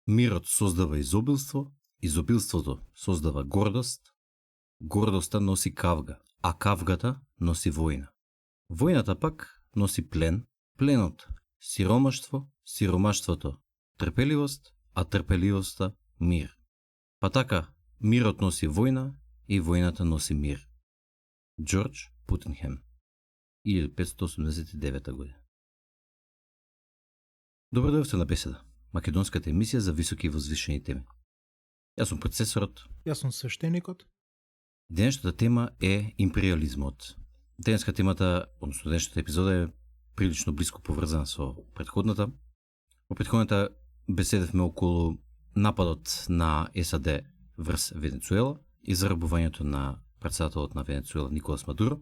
Мирот создава изобилство, изобилството создава гордост, гордоста носи кавга, а кавгата носи војна. Војната пак носи плен, пленот сиромаштво, сиромаштвото трпеливост, а трпеливоста мир. Па така, мирот носи војна и војната носи мир. Джордж Путенхем, 1589 година. Добро дојдовте на Беседа, македонската емисија за високи и возвишени теми. Јас сум процесорот. Јас сум свештеникот. Денешната тема е империализмот. Денеска темата, односно денешната епизода е прилично близко поврзана со претходната. Во претходната беседевме околу нападот на САД врз Венецуела и зарабувањето на претседателот на Венецуела Николас Мадуро.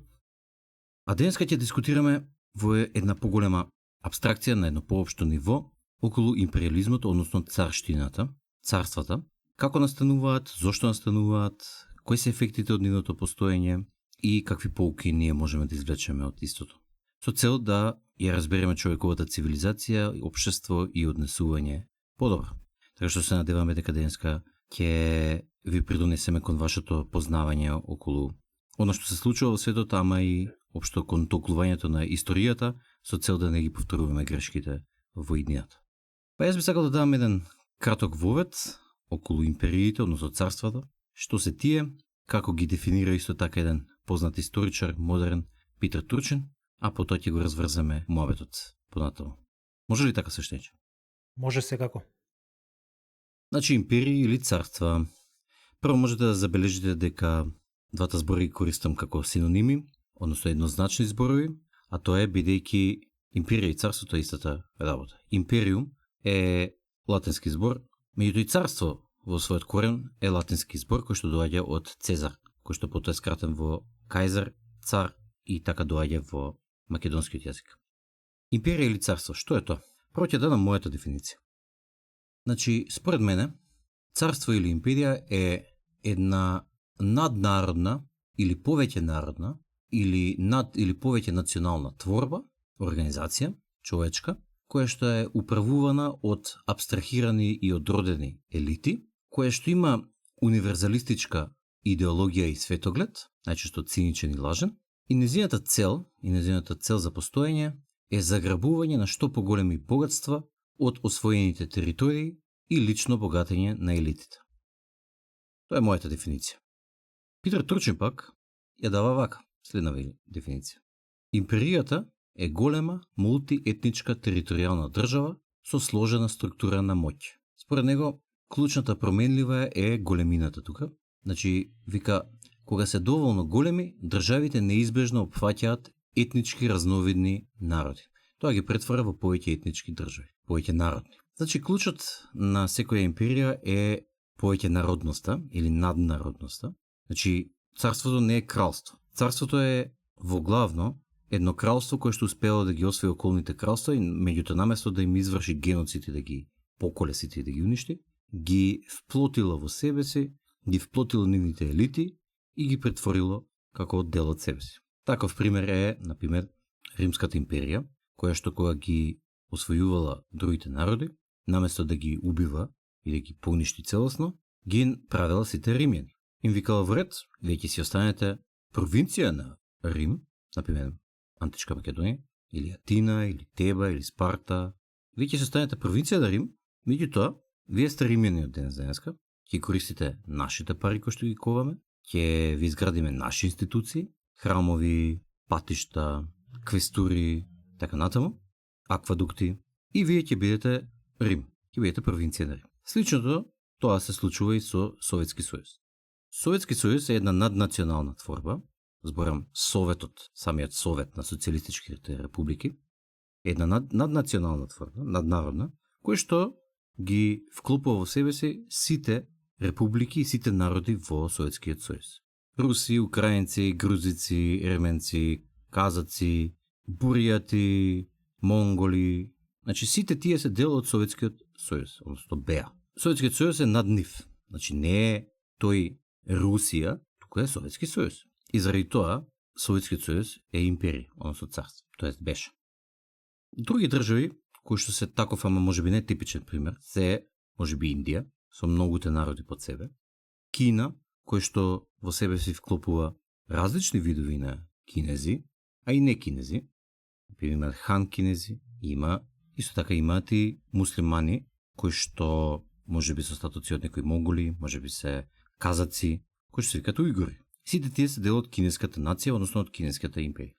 А денеска ќе дискутираме во една поголема абстракција на едно поопшто ниво околу империализмот, односно царштината, царствата, како настануваат, зошто настануваат, кои се ефектите од нивното постоење и какви поуки ние можеме да извлечеме од истото. Со цел да ја разбереме човековата цивилизација, општество и однесување подобро. Така што се надеваме дека денеска ќе ви придонесеме кон вашето познавање околу оно што се случува во светот, ама и општо кон толкувањето на историјата, со цел да не ги повторуваме грешките во иднината. Па јас би сакал да дадам еден краток вовед околу империите, односно царствата, што се тие, како ги дефинира исто така еден познат историчар, модерен, Питер Турчин, а потоа ќе го разврземе муабетот понатаму. Може ли така свештениче? Може секако. Значи империи или царства. Прво можете да забележите дека двата збори ги користам како синоними, односно еднозначни зборови, а тоа е бидејќи империја и царството е истата работа. Империум е латински збор, меѓуто и царство во својот корен е латински збор кој што доаѓа од Цезар, кој што потоа е скратен во кајзар, цар и така доаѓа во македонскиот јазик. Империја или царство, што е тоа? Прво ќе дадам мојата дефиниција. Значи, според мене, царство или империја е една наднародна или повеќе народна или повеќе национална творба, организација, човечка, која што е управувана од абстрахирани и одродени елити, која што има универзалистичка идеологија и светоглед, најчесто циничен и лажен, и незината цел за постоење е заграбување на што поголеми богатства од освоените територии и лично богатење на елитите. Тоа е мојата дефиниција. Питер Турчин пак ја дава вака, следнава дефиниција. Империјата е голема мултиетничка територијална држава со сложена структура на моќ. Според него, клучната променлива е големината тука. Значи, вика, кога се доволно големи, државите неизбежно опфаќаат етнички разновидни народи. Тоа ги претвара во повеќе етнички држави, повеќе народни. Значи, клучот на секоја империја е повеќе народноста или наднародноста. Значи, царството не е кралство. Царството е во главно едно кралство кое што успело да ги освои околните кралства и меѓуто наместо да им изврши геноцид и да ги поколе сите и да ги уништи, ги вплотило во себе си, ги вплотило нивните елити и ги претворило како дел од себе си. Таков пример е, например, Римската империја, која што кога ги освојувала другите народи, наместо да ги убива и да ги поништи целосно, ги правила сите римјани. Им викала во ред, вие ќе си останете провинција на Рим, например, Античка Македонија, или Атина, или Теба, или Спарта. Вие ќе си останете провинција на Рим, меѓутоа, вие сте римјани од денес денеска, ќе користите нашите пари кои што ги коваме, ќе ви изградиме наши институции, храмови, патишта, квестури, така натаму, аквадукти, и вие ќе бидете Рим, ќе бидете провинција на Рим. Сличното, тоа се случува и со Советски сојуз. Советски сојуз е една наднационална творба, зборам Советот, самиот Совет на социјалистичките републики, една наднационална творба, наднародна, кој што ги вклопува во себе си сите републики и сите народи во Советскиот сојуз. Руси, украинци, грузици, ерменци, казаци, буријати, монголи, значи сите тие се дел од Советскиот сојуз, односно беа. Советскиот сојуз е над нив, значи не е тој Русија, туку е Советски сојуз. И заради тоа Советскиот сојуз е империја, односно царство, тоест беше. Други држави, кои што се таков, ама можеби не типичен пример, се можеби Индија, со многуте народи под себе, Кина, кој што во себе си вклопува различни видови на кинези, а и не кинези, има хан кинези, има, исто така имаат и муслимани, кои што можеби со статуци од некои монголи, можеби се казаци, кои што се викаат уйгури. Сите тие се дел од кинеската нација, односно од кинеската империја.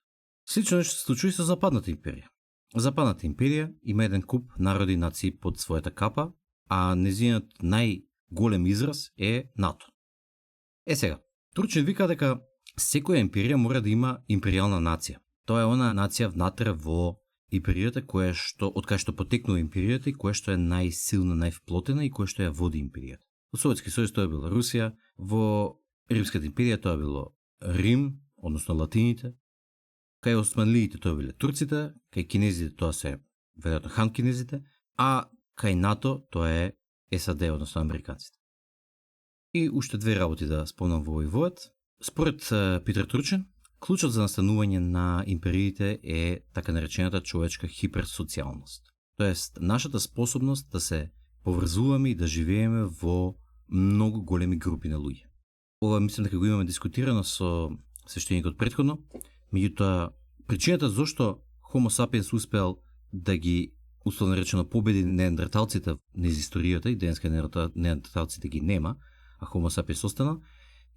Слично нешто се случува и со Западната империја. Западната империја има еден куп народи и нации под својата капа, а незиниот најголем израз е НАТО. Сега, Турчин вика дека секоја империја мора да има империјална нација. Тоа е она нација внатре во империјата од кај што потекнува империјата и која што е најсилна, највплотена и која што ја води империјата. Во Советски сојуз тоа е била Русија, во Римската империја тоа било Рим, односно латините, кај османлиите тоа биле турците, кај кинезите тоа се веројатно хан кинезите, а кај НАТО тоа е САД, односно американците. И уште две работи да спомнам во овој воет. Според Питер Турчин, клучот за настанување на империите е така наречената човечка хиперсоцијалност. Тоест, нашата способност да се поврзуваме и да живееме во многу големи групи на луѓе. Ова мислам дека го имаме дискутирано со свештеникот претходно, меѓутоа причината зошто Homo sapiens успеал да ги условно речено победи неандерталците низ историјата и денеска неандерталците ги нема, а Homo sapiens остана,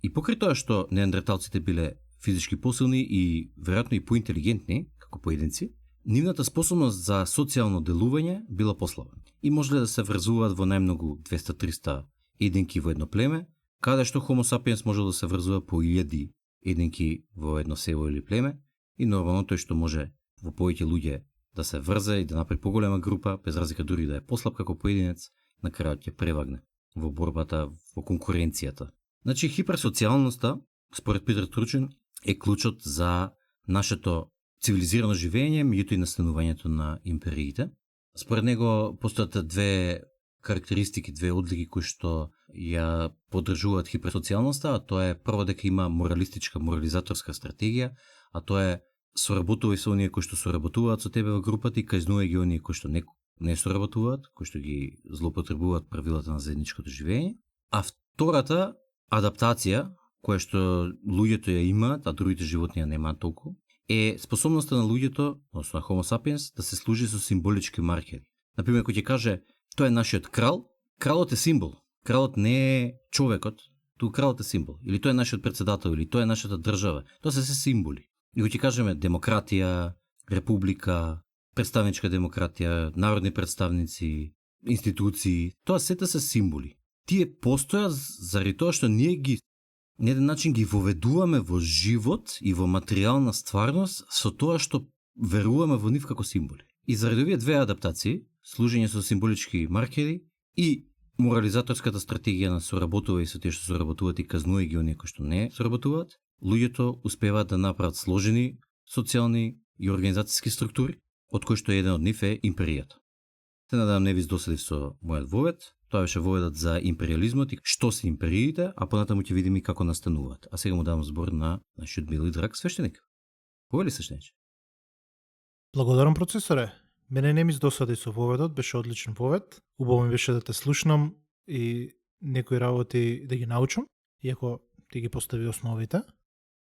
и покрај тоа што неандерталците биле физички посилни и веројатно и поинтелигентни како поединци, нивната способност за социјално делување била послаба. И можеле да се врзуваат во најмногу 200-300 единки во едно племе, каде што Homo sapiens може да се врзува по 1000 единки во едно село или племе, и нормално тој што може во повеќе луѓе да се врзе и да направи поголема група, без разлика дури да е послаб како поединец, на крајот ќе превагне во борбата, во конкуренцијата. Значи, хиперсоцијалноста, според Питер Турчин, е клучот за нашето цивилизирано живење, меѓутоа и настанувањето на империите. Според него постојат две карактеристики, две одлики кои што ја поддржуваат хиперсоцијалноста, а тоа е прво дека има морализаторска стратегија, а тоа е соработувај со оние кои што соработуваат со тебе во групата и казнувај ги оние кои што не соработуваат, кои што ги злоупотребуваат правилата на заедничкото живење. А втората адаптација, која што луѓето ја имаат, а другите животни ја немаат толку, е способноста на луѓето, односно на Homo sapiens, да се служи со символички маркери. Например, кој ќе каже, тоа е нашиот крал, кралот е символ. Кралот не е човекот, туку кралот е символ. Или тоа е нашиот председател, или тоа е нашата држава. Тоа се символи. И кој ќе кажеме демократија, република, представничка демократија, народни представници, институции, тоа сета се символи. Тие постојат заради тоа што ние ги на еден начин ги воведуваме во живот и во материјална стварност со тоа што веруваме во нив како символи. И заради овие две адаптации, служење со символички маркери и морализаторската стратегија на соработува и со тие што соработуваат и казнува ги оние кои што не соработуваат, луѓето успеваат да направат сложени социјални и организацијски структури, од кои што еден од нив е империјата. Се надевам не ви издосадив со мојот вовед. Тоа беше воведот за империализмот и што се империите, а понатаму ќе видиме како настануваат. А сега му давам збор на нашиот мил и драг свештеник. Повели свештениче? Благодарам, процесоре. Мене не ми издосади со воведот, беше одличен вовед. Убаво ми беше да те слушнам и некои работи да ги научам, иако ти ги постави основите.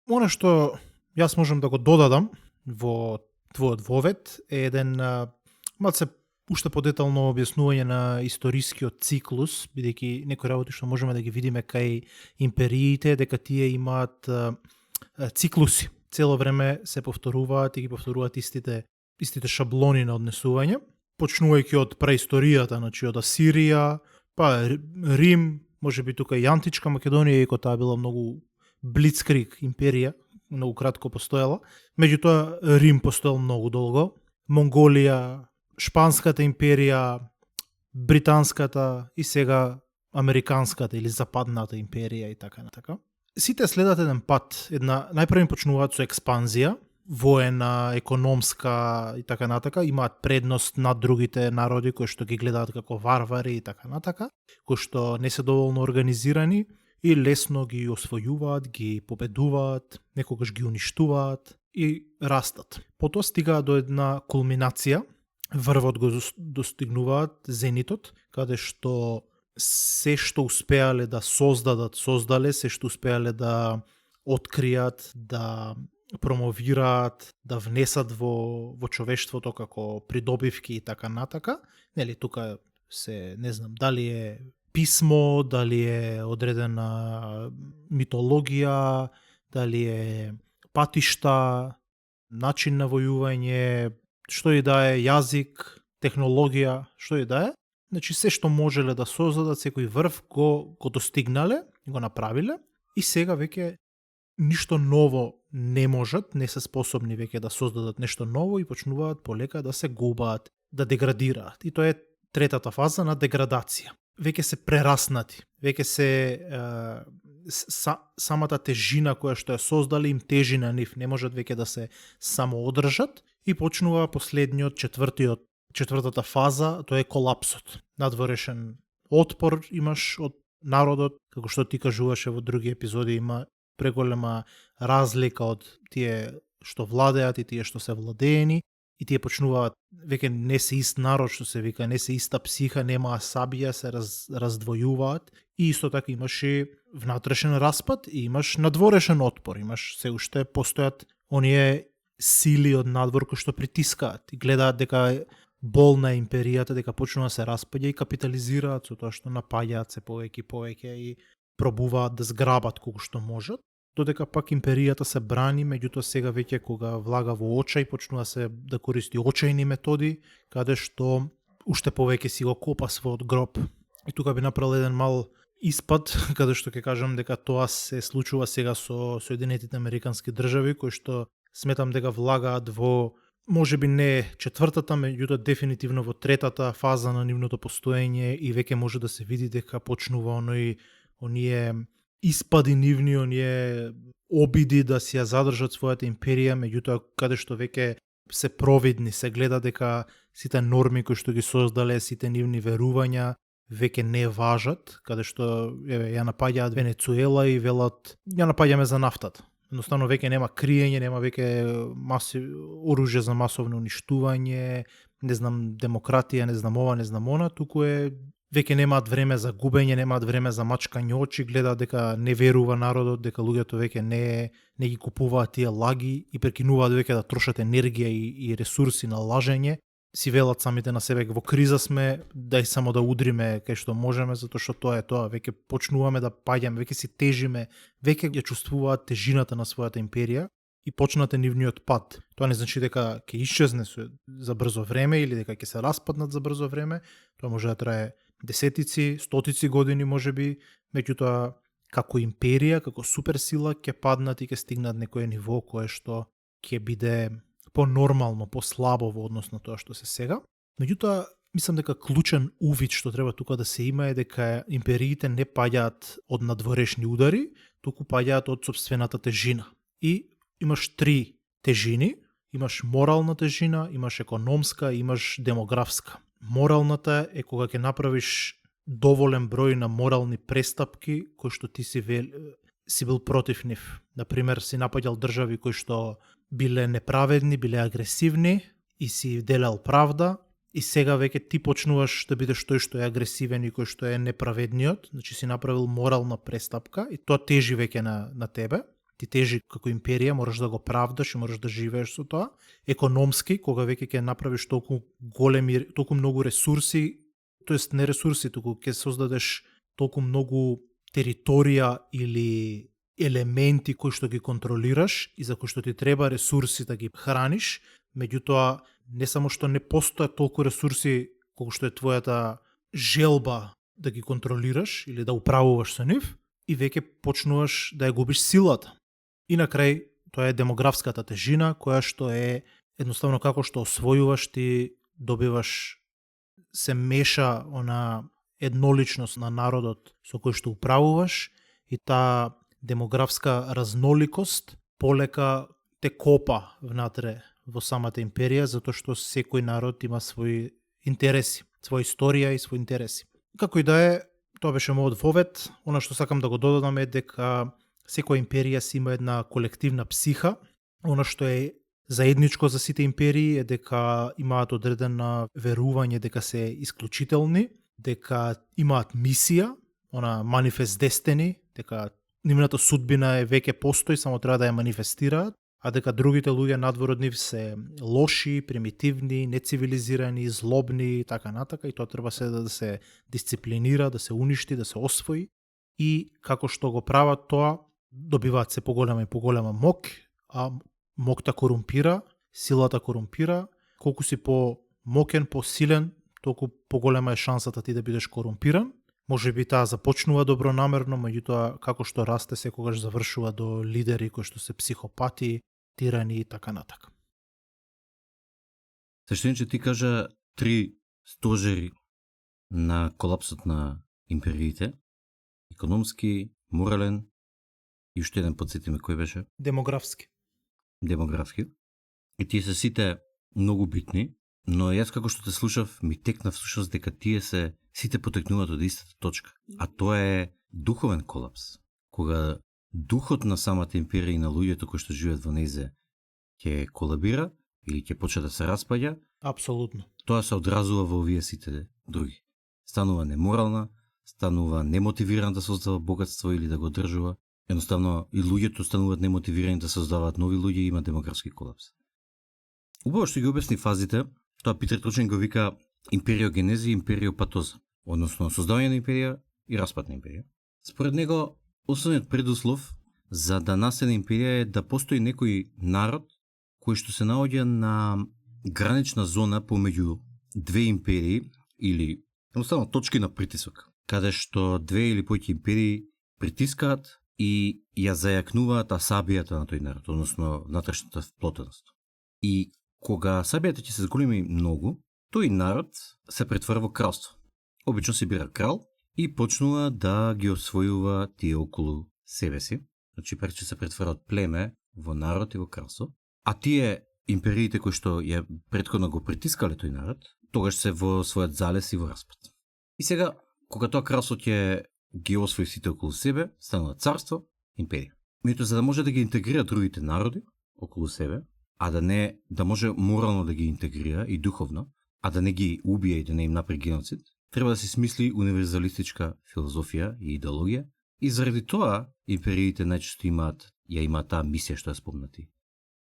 Оно што јас можам да го додадам во твојот вовед е еден малце уште подетално објаснување на историскиот циклус, бидејќи некои работи што можеме да ги видиме кај империите, дека тие имаат циклуси. Цело време се повторуваат и ги повторуваат истите шаблони на однесување, почнувајќи од преисторијата, значи од Асирија, па Рим, можеби тука и античка Македонија, иако таа била многу блицкриг империја, многу кратко постоела. Меѓутоа Рим постоел многу долго, Монголија, Шпанската империја, Британската и сега Американската или Западната империја и така натака. Сите следат еден пат. Најпрво почнуваат со експанзија, воена, економска и така натака, имаат предност над другите народи кои што ги гледаат како варвари и така натака, кои што не се доволно организирани и лесно ги освојуваат, ги победуваат, некогаш ги уништуваат и растат. Потоа стигаат до една кулминација, врвот го достигнуваат зенитот, каде што се што успеале да создале, се што успеале да откријат, да промовираат, да внесат во човештвото како придобивки и така натака. Нели, тука се, не знам, дали е писмо, дали е одредена митологија, дали е патишта, начин на војување, што и да е, јазик, технологија, што и да е. Значи, се што можеле да создадат, секој врв го достигнале, го направиле и сега веќе ништо ново не можат, не се способни веќе да создадат нешто ново и почнуваат полека да се губаат, да деградираат. И тоа е третата фаза на деградација. Веќе се прераснати, веќе се самата тежина која што ја создале им тежи на нив, не можат веќе да се самоодржат и почнува четвртата фаза, тоа е колапсот. Надворешен отпор имаш од народот, како што ти кажуваше во други епизоди, има преголема разлика од тие што владеат и тие што се владеени, и тие почнуваат, веќе не се ист народ, што се вика, не се иста психа, нема сабија, се раздвојуваат, и исто така имаш и внатрешен распад и имаш надворешен отпор, имаш се уште постојат оние сили од надвор кои што притискаат и гледаат дека болна империјата, дека почнува да се распаѓа и капитализираат со тоа што напаѓаат се повеќе и пробуваат да зграбат колку што можат, додека пак империјата се брани, меѓутоа сега веќе кога влага во очај, почнува се да користи очајни методи, каде што уште повеќе си го копа својот гроб. И тука би направил еден мал испад, каде што ќе кажам дека тоа се случува сега со Соединетите Американски држави, кои што сметам дека влагаат во, можеби не четвртата, меѓутоа дефинитивно во третата фаза на нивното постоење и веќе може да се види дека почнува оние испади нивни, оние обиди да си ја задржат својата империја, меѓутоа каде што веќе се провидни, се гледа дека сите норми кои што ги создале, сите нивни верувања веќе не важат, каде што ја напаѓаат Венецуела и велат ја напаѓаме за нафтата. Едноставно веќе нема криење, нема веќе оружје за масовно уништување, не знам демократија, не знам ова, не знам она, туку е веќе немаат време за губење, немаат време за мачкање очи, гледаат дека не верува народот, дека луѓето веќе не ги купуваат тие лаги и прекинуваат веќе да трошат енергија и ресурси на лажење. Си велат самите на себе, во криза сме, дај само да удриме кај што можеме, затоа што тоа е тоа, веќе почнуваме да паѓаме, веќе си тежиме, веќе ја чувствуваат тежината на својата империја и почнате нивниот пад. Тоа не значи дека ќе исчезне за брзо време или дека ќе се распаднат за брзо време, тоа може да трае десетици, стотици години можеби, меѓутоа како империја, како суперсила ќе паднат и ќе стигнат некое ниво кое што ќе биде по-нормално, по-слабо во однос на тоа што се сега. Меѓутоа, мислам дека клучен увид што треба тука да се има е дека империите не паѓаат од надворешни удари, туку паѓаат од сопствената тежина. И имаш три тежини, имаш морална тежина, имаш економска, имаш демографска. Моралната е кога ќе направиш доволен број на морални престапки кои што ти си бил против нив. Например, си напаѓал држави кои што биле неправедни, биле агресивни и си делел правда и сега веќе ти почнуваш да бидеш тој што е агресивен и кој што е неправедниот, значи си направил морална престапка и тоа тежи веќе на тебе. Ти тежи како империја, мораш да го правдаш и мораш да живееш со тоа. Економски, кога веќе ќе направиш толку многу ресурси, тоест не ресурси, туку ќе создадеш толку многу територија или елементи кои што ги контролираш и за кои што ти треба ресурси да ги храниш, меѓутоа не само што не постојат толку ресурси колку што е твојата желба да ги контролираш или да управуваш со нив, и веќе почнуваш да ја губиш силата. И на крај, тоа е демографската тежина, која што е едноставно како што освојуваш, ти добиваш, се меша она едноличност на народот со кој што управуваш и таа демографска разноликост полека те копа внатре во самата империја, затоа што секој народ има своји интереси, своја историја и своји интереси. Како и да е, тоа беше мојот вовед. Она што сакам да го додадам е дека секоја империја си има една колективна психа. Она што е заедничко за сите империи е дека имаат одредена верување дека се исклучителни, дека имаат мисија, она манифест дестини, дека нивната судбина е веќе постои, само треба да ја манифестираат, а дека другите луѓе надвор од нив се лоши, примитивни, нецивилизирани, злобни и така натака, и тоа треба се да се дисциплинира, да се уништи, да се освои, и како што го прават тоа, добиваат се поголема и поголема мок, а мокта корумпира, силата корумпира, колку си по-мокен, по-силен, толку поголема е шансата ти да бидеш корумпиран. Може би таа започнува добронамерно, меѓутоа како што расте секогаш завршува до лидери кои што се психопати, тирани и така натака. Свештеникче, ти кажа 3 стожери на колапсот на империите: економски, морален и уште еден, подсетиме кој беше? Демографски. Демографски. И тие се сите многу битни, но јас како што те слушав, ми текна всушност дека тие се сите потекнуваат од истата точка. А тоа е духовен колапс. Кога духот на самата империја и на луѓето кои што живеат во нејзе ќе колабира или ќе почне да се распаѓа, Апсолутно. тоа се одразува во овие сите други. Станува неморална, станува немотивирана да создава богатство или да го одржува. Едноставно и луѓето стануваат немотивирани да создаваат нови луѓе и има демографски колапс. Убаво што ги обясни фазите, тоа Питер Тручен го вика империогенеза и империопатоза, односно создавање на империја и распад на империја. Според него, основниот предуслов за да настане империја е да постои некој народ кој што се наоѓа на гранична зона помеѓу две империи или едноставно точки на притисок, каде што две или повеќе империи притискаат и ја зајакнуваат асабијата на тој народ, односно внатрешната вплотеност. И кога асабијата ќе се зголеми многу, тој народ се претвара во кралство. Обично се бира крал и почнува да ги освојува тие околу себе си. Значи, прече се претвара од племе во народ и во кралство. А тие империите кои што ја претходно го притискале тој народ, тогаш се во својот залез и во распад. И сега, кога тоа кралство ќе ги освои сите околу себе, станува царство, империја. Меѓутоа, за да може да ги интегрира другите народи околу себе, а да може морално да ги интегрира и духовно, а да не ги убие и да не им направи геноцид, треба да се смисли универзалистичка филозофија и идеологија, и заради тоа империите најчесто имаат таа мисија што ја спомнати.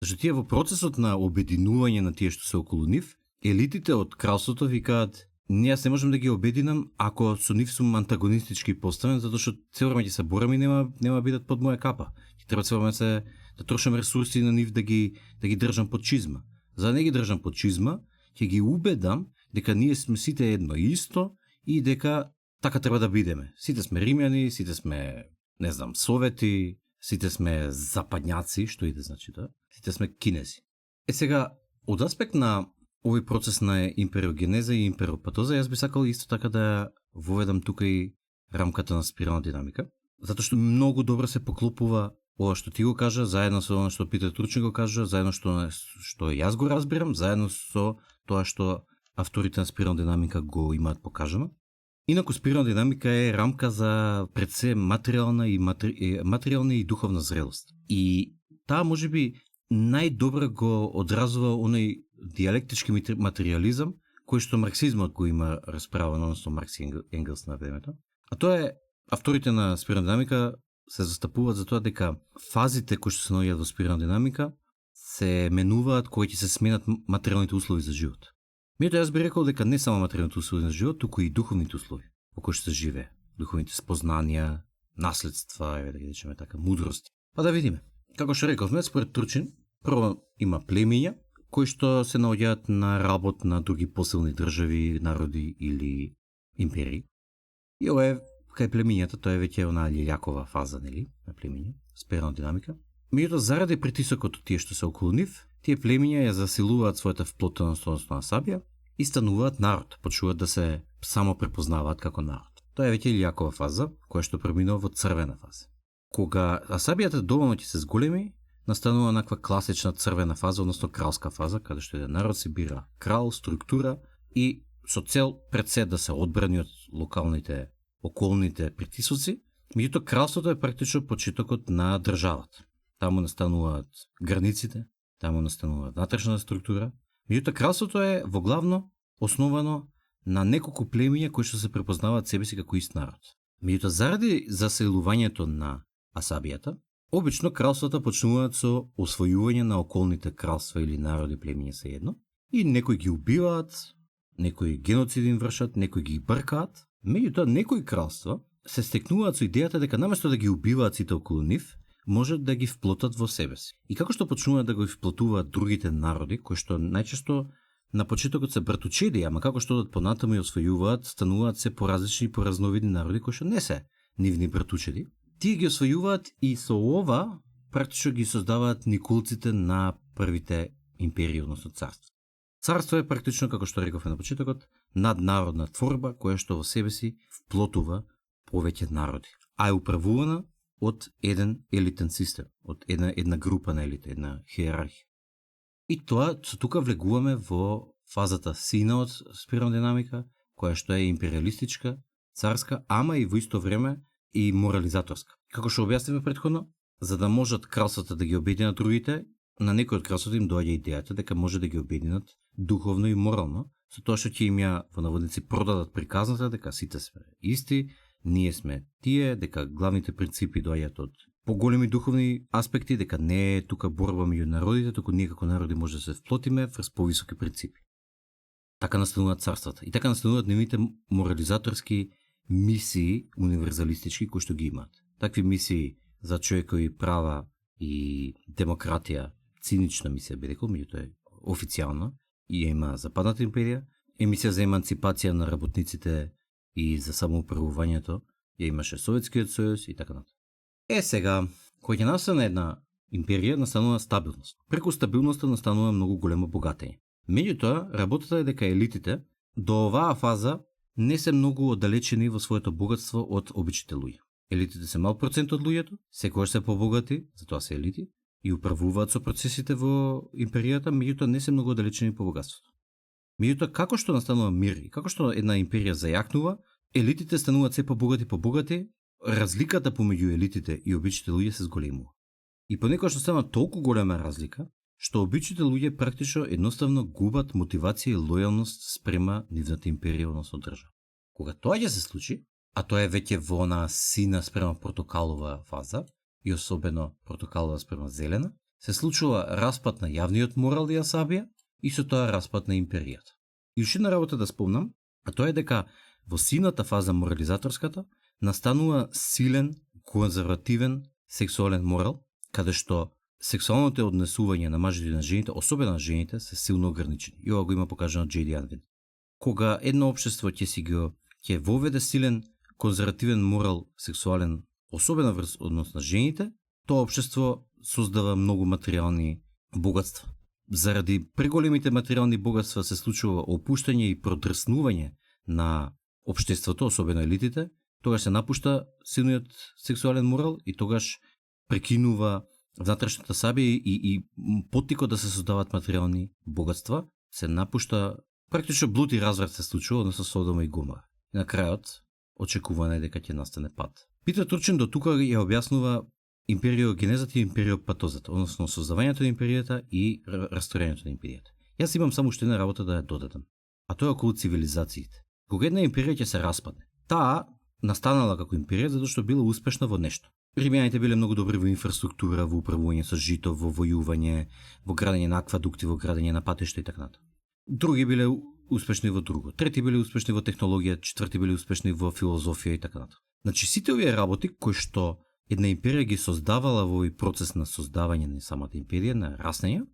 Зашто тие во процесот на обединување на тие што се околу нив, елитите од кралството викаат: јас не можам да ги обединам ако со нив сум антагонистички поставен, затоа што цело време ќе се борам и нема бидат под моја капа. Ќе треба цело време да трошам ресурси на нив да ги држам под чизма. За да не ги држам под чизма, ќе ги убедам дека ние сме сите едно и исто и дека така треба да бидеме. Сите сме римјани, сите сме, не знам, совети, сите сме западњаци, што и да значи тоа. Сите сме кинези. Сега, од аспект на овој процес на империогенеза и империопатоза, јас би сакал исто така да воведам тука и рамката на спирална динамика, затоа што многу добро се поклопува ова што ти го кажа, заедно со она што Питер Тручен го кажа, заедно што јас го разбирам, заедно со тоа што авторите на спирална динамика го имаат покажано. Инаку спирална динамика е рамка за пред се материјална и духовна зрелост. И таа можеби најдобро го одразува оној диалектички материализам кој што марксизмот го има расправено, односно Маркс и Енгелс на времето. А тоа е, авторите на спирална динамика се застапуваат за тоа дека фазите кои што се наоѓаат во спирална динамика се менуваат кога ќе се сменат материјалните услови за живот. Меѓутоа, јас би рекол дека не само материјалните услови за живот, туку и духовните услови во кои што се живее, духовните спознанија, наследства, да ги речеме така, мудрост. Па да видиме. Како што рековме, според Тручен, прво има племиња кои што се наоѓаат на работ на други посилни држави, народи или империи. И ова е кај племињата, тоа е веќе онаа лилјакова фаза, нели, на племиња, спирална динамика. Меѓутоа, заради притисокот од тие што се околу нив, тие племиња ја засилуваат својата вплотеност на сабија и стануваат народ, почнуваат да се само препознаваат како народ. Тоа е веќе лилјакова фаза, која што преминува во црвена фаза. Кога асабијата доволно ќе се зголеми, настанува наква класична црвена фаза, односно кралска фаза, каде што еден народ се бира крал, структура и со цел пред се да се одбрани од локалните околните притисоци. Меѓутоа, кралството е практично почетокот на државата. Таму настануваат границите, таму настанува внатрешна структура. Меѓутоа кралството е во главно основано на неколку племиња кои што се препознаваат себе си како ист народ. Меѓутоа заради заселувањето на асабијата, обично кралствата почнуваат со освојување на околните кралства или народи, племиња се едно, и некои ги убиваат, некои геноциди им вршат, некои ги бркаат. Меѓутоа некои кралства се стекнуваат со идејата дека наместо да ги убиваат сите околу нив, можат да ги вплотат во себе си. И како што почнуваат да го вплотуваат другите народи, кои што најчесто на почетокот се братучеди, ама како што одат понатаму и освојуваат, стануваат се поразлични и поразновидни народи кои што не се нивни братучеди. Тие ги освојуваат и со ова практично ги создаваат никулците на првите империи, односно царства. Царство е практично, како што рековме на почетокот, наднародна творба која што во себе си вплотува повеќе народи, а е управувана од еден елитен систем, од една група на елита, една хиерархија. И тоа, со тука влегуваме во фазата сина од спирална динамика, која што е империалистичка, царска, ама и во исто време и морализаторска. Како што објаснивме претходно, за да можат кралствата да ги обединат другите, на некој од кралствата им доаѓа идејата дека може да ги обединат духовно и морално, со тоа што ќе им ја во наводници продадат приказната дека сите сме исти, ние сме тие, дека главните принципи доаѓаат од поголеми духовни аспекти, дека не е тука борба меѓу народите, туку ние како народи може да се вплотиме врз повисоки принципи. Така настануваат царствата и така настануваат нивните морализаторски мисии универзалистички кои што ги имаат. Такви мисии за човекови права и демократија, цинична мисија би рекол, меѓутоа е официјална и ја има Западната империја, емисија за еманципација на работниците и за самоуправувањето ја имаше Советскиот сојуз и така натаму. Сега, кога ќе настане една империја, настанува стабилност. Преку стабилноста настанува многу големо богатење. Меѓутоа, работата е дека елитите до оваа фаза не се многу оддалечени во своето богатство од обичните луѓе. Елитите се мал процент од луѓето, секогаш се побогати, затоа се елити, и управуваат со процесите во империјата, меѓутоа не се многу оддалечени по богатството. Меѓутоа, како што настанува мир и како што една империја зајакнува, елитите стануваат се побогати, разликата помеѓу елитите и обичните луѓе се зголемува. И понекогаш стана толку голема разлика, што обичните луѓе практично едноставно губат мотивација и лојалност спрема нивната империја, односно држава. Кога тоа ќе се случи, а тоа е веќе во она сина спрема портокалова фаза, и особено портокалова спрема зелена, се случува распад на јавниот морал и асабија и со тоа распад на империјата. И уште една работа да спомнам, а тоа е дека во сината фаза морализаторската настанува силен, конзервативен сексуален морал, каде што сексуалните однесувања на мажите и на жените, особено на жените, се силно ограничени. И ова го има покажано J.D. Unwin. Кога едно општество ќе воведе силен конзервативен морал сексуален, особено врз однос на жените, тоа општество создава многу материјални богатства. Заради преголемите материјални богатства се случува опуштање и продрснување на општеството, особено елитите, тогаш се напушта силниот сексуален морал и тогаш прекинува внатрешната сабија и поттикот да се создаваат материјални богатства, се напушта, практично блуд и разврат се случува, односно Содома и Гомора. И на крајот, очекувано е дека ќе настане пат. Питер Турчин до тука ја објаснува империогенезата и империопатозата, односно создавањето на империјата и расторењето на империјата. Јас имам само уште една работа да ја додадам, а тоа е околу цивилизациите. Кога една империја ќе се распадне, таа настанала како империја затоа што била успешна во нешто. Римјаните биле многу добри во инфраструктура, во управување со жито, во војување, во градење на аквадукти, во градење на патишта и така натаму. Други биле успешни во друго, трети биле успешни во технологија, четврти биле успешни во филозофија и така натаму. Значи сите овие работи кои што една империја ги создавала во овој процес на создавање на самата империја, на раснење,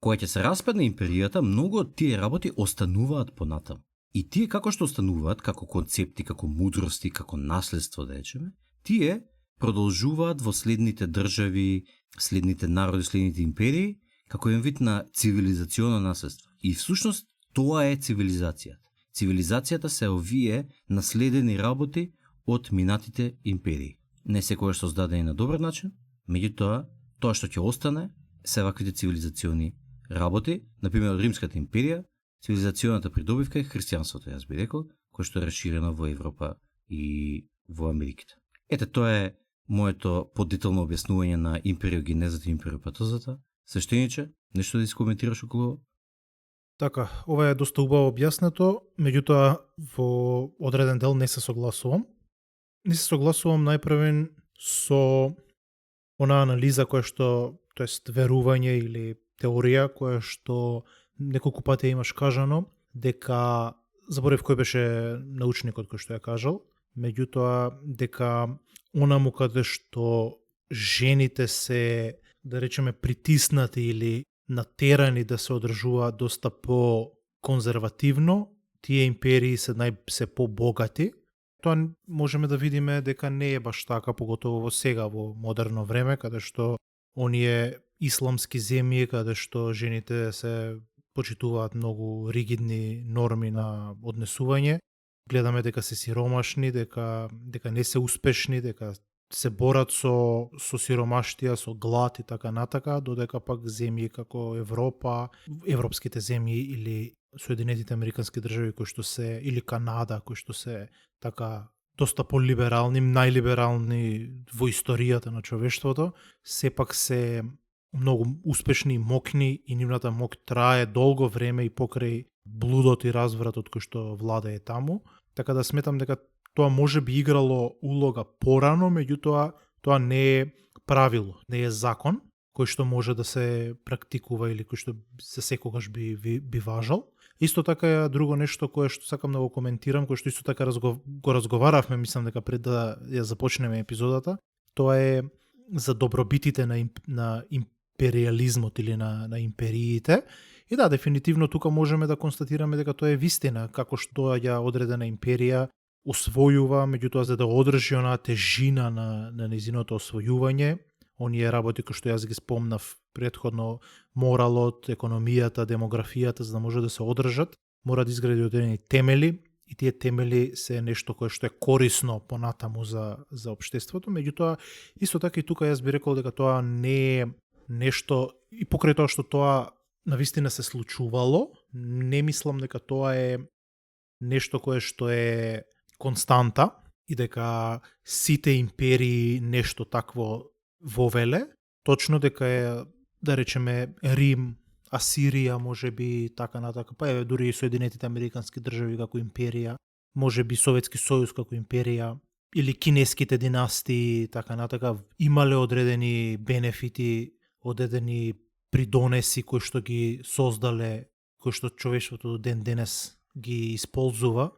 кога ќе се распадне империјата, многу од тие работи остануваат понатаму. И тие како што остануваат, како концепти, како мудрости, како наследство, да речеме, тие продолжуваат во следните држави, следните народи, следните империи, како еден вид на цивилизационо наследство. И всушност тоа е цивилизацијата. Цивилизацијата се овие наследени работи од минатите империи. Не секогаш создадени на добар начин, меѓутоа, тоа што ќе остане се ваквите цивилизациони работи, например од Римската империја, цивилизационата придобивка е христијанството, јас би рекол, кој што е расширено во Европа и во Америките. Ете, тоа е моето подетално објаснување на империогенезата и империопатозата. Свештениче, Нешто да искоментираш околу? Така, ова е доста убаво објаснето, меѓутоа во одреден дел не се согласувам. Не се согласувам најпрвен со она анализа која што, тоест верување или теорија која што неколку пати имаш кажано дека заборев кој беше научникот кој што ја кажал, меѓутоа дека онаму каде што жените се, да речеме, притиснати или натерани да се одржуваат доста по-конзервативно, тие империи се побогати. Тоа можеме да видиме дека не е баш така, поготово во сега, во модерно време, каде што оние исламски земји, каде што жените се почитуваат многу ригидни норми на однесување. Гледаме дека се сиромашни, дека не се успешни, дека се борат со сиромаштија, со глад и така натака, додека пак земји како Европа, европските земји или Соединетите Американски држави кои што се, или Канада, кои што се така доста полиберални, најлиберални во историјата на човештвото, сепак се многу успешни и мокни и нивната мок трае долго време и покрај блудот и развратот кој што владее таму. Така да сметам дека тоа може би играло улога порано, меѓутоа тоа не е правило, не е закон кој што може да се практикува или кој што се секогаш би важал. Исто така друго нешто кое што сакам да го коментирам, кое што исто така го разговаравме, мислам дека пред да ја започнеме епизодата, тоа е за добробитите на империализмот или на империите. И да, дефинитивно тука можеме да констатираме дека тоа е вистина, како што ја одредена империја освојува, меѓутоа за да одржи онаа тежина на нејзиното освојување, оние работи кои што јас ги спомнав претходно, моралот, економијата, демографијата, за да може да се одржат, мора да изгради одредени темели и тие темели се нешто кое што е корисно понатаму за општеството, меѓутоа исто така и тука јас би рекол дека тоа не е нешто, и покрај тоа што тоа навистина се случувало, не мислам дека тоа е нешто кое што е константа и дека сите империи нешто такво вовеле, точно дека е, да речеме, Рим, Асирија, може би така натака, па е дури и Соединетите Американски држави како империја, може би Советски сојуз како империја, или кинеските династии, така натака, имале одредени бенефити, одредени придонеси кои што ги создале, кои што човештвото до ден денес ги исползува.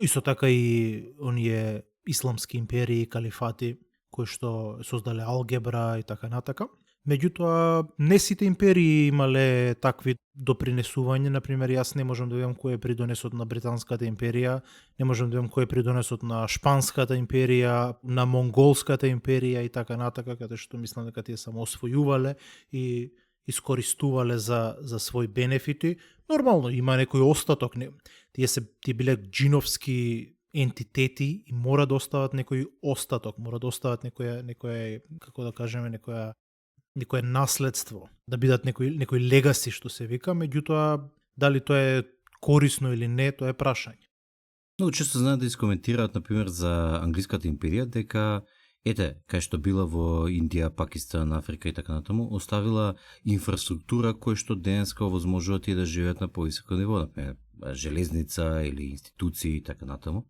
Исто така и оние исламски империи, калифати, кои што создале алгебра и така натака. Меѓутоа, не сите империи имале такви допринесување. Например, јас не можам да видам кој е придонесот на Британската империја, не можам да видам кој е придонесот на Шпанската империја, на Монголската империја и така натака, каде што мислам дека тие само освојувале и искористувале за своји бенефити. Нормално, има некој остаток. Тие биле джиновски ентитети и мора да остават некој остаток, мора да остават некоја како да кажеме, некое наследство, да бидат некој легаси што се вика, меѓутоа дали тоа е корисно или не, тоа е прашање. Многу често знаат да искоментираат, например, за англиската империја, дека кај што била во Индија, Пакистан, Африка и така натаму, оставила инфраструктура која што денеска овозможува тие да живеат на повисоко ниво, например, железница или институции и така натаму.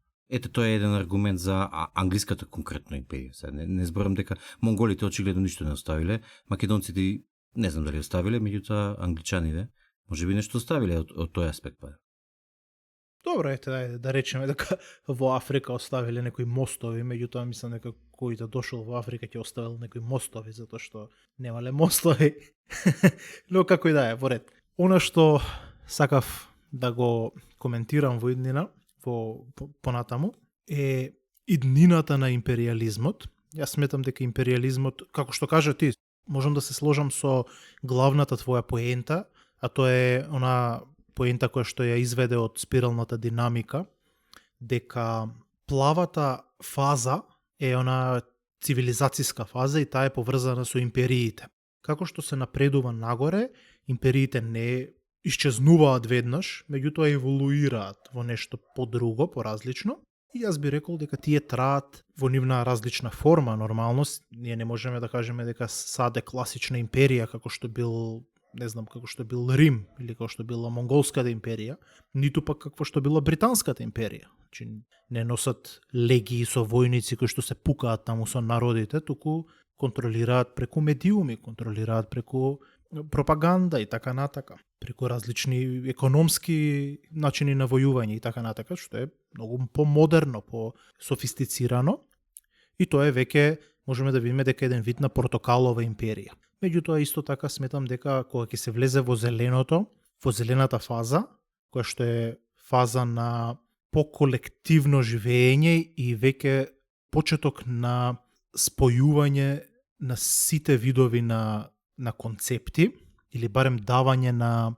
Тоа е еден аргумент за англиската конкретно империја. Не зборам дека монголите очигледно ништо не оставиле, македонците не знам дали оставиле, меѓутоа англичаните можеби нешто оставиле од тој аспект. Добро, да речеме дека во Африка оставиле некои мостови, меѓутоа мислам дека кој да дошол во Африка ќе оставил некои мостови, затоа што немале мостови. Но како и да е, во ред. Она што сакав да го коментирам во иднина, понатаму, е иднината на империализмот. Јас сметам дека империализмот, како што кажа ти, можам да се сложам со главната твоја поента, а тоа е она поента која што ја изведе од спиралната динамика, дека плавата фаза е она цивилизацијска фаза и таа е поврзана со империите. Како што се напредува нагоре, империите не исчезнуваат веднаш, меѓутоа еволуираат во нешто подруго, поразлично. И јас би рекол дека тие траат во нивна различна форма, нормалност. Ние не можеме да кажеме дека САД е класична империја, како што бил не знам, како што бил Рим или како што била Монголската империја, ниту пак какво што била Британската империја. Значи не носат легии со војници кои што се пукаат таму со народите, туку контролираат преку медиуми, контролираат преку пропаганда и така натака, преку различни економски начини на војување и така натака, што е многу помодерно, по-софистицирано, и тоа е веќе можеме да видиме дека еден вид на портокалова империја. Меѓутоа исто така сметам дека кога ќе се влезе во зеленото, во зелената фаза, која што е фаза на поколективно живење и веќе почеток на спојување на сите видови на концепти, или барем давање на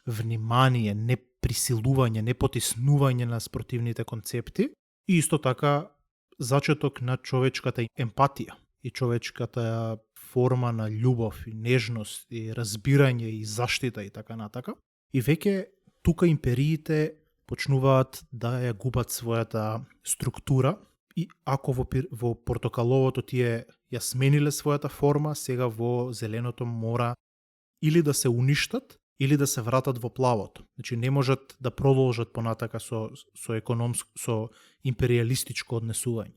внимание, не присилување, не потиснување на спротивните концепти, и исто така зачеток на човечката емпатија и човечката форма на љубов и нежност и разбирање и заштита и така натака. И веќе тука империите почнуваат да ја губат својата структура, и ако во портокаловото тие ја смениле својата форма, сега во зеленото мора или да се уништат, или да се вратат во плавото. Значи не можат да продолжат понатака со империалистичко однесување.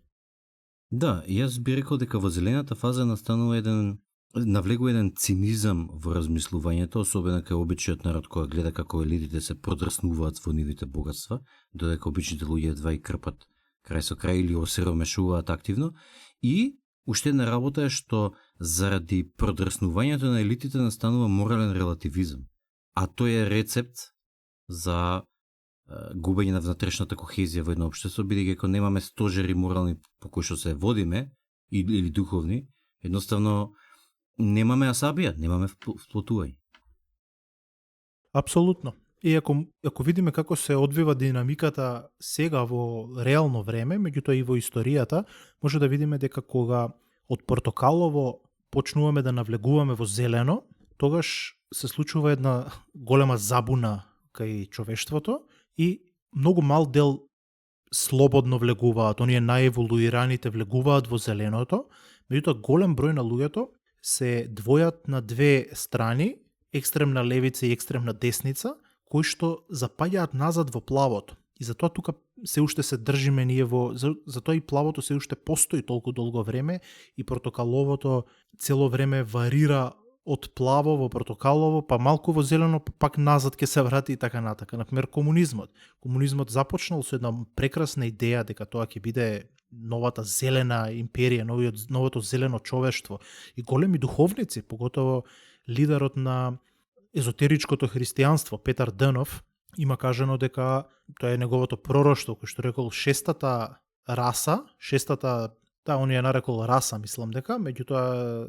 Да, јас би рекол дека во зелената фаза навлегува еден цинизам во размислувањето, особено кај обичниот народ кој гледа како елитите се продрснуваат во нивните богатства, додека обичните луѓе едва и крпат крај со крај или осиромешуваат активно. И уште една работа е што заради продрснувањето на елитите настанува морален релативизам. А тој е рецепт за губење на внатрешната кохезија во едно општество, бидејќи ако немаме стожери морални по кои што се водиме или духовни, едноставно немаме асабија, немаме вплотување. Апсолутно. И ако видиме како се одвива динамиката сега во реално време, меѓутоа и во историјата, може да видиме дека кога од портокалово почнуваме да навлегуваме во зелено, тогаш се случува една голема забуна кај човештвото и многу мал дел слободно влегуваат, оние најеволуираните влегуваат во зеленото, меѓутоа голем број на луѓето се двојат на две страни, екстремна левица и екстремна десница, кои што запаѓаат назад во плавото. И затоа тука се уште се држиме ние затоа и плавото се уште постои толку долго време и портокаловото цело време варира од плаво во портокалово, па малку во зелено, па пак назад ќе се врати и така натака. Например, комунизмот. Комунизмот започнал со една прекрасна идеја дека тоа ќе биде новата зелена империја, новото зелено човештво. И големи духовници, поготово лидерот на езотеричкото христијанство, Петар Дънов, има кажано дека тоа е неговото пророштво, кој што рекол шестата раса, он ја нарекол раса, мислам дека, меѓутоа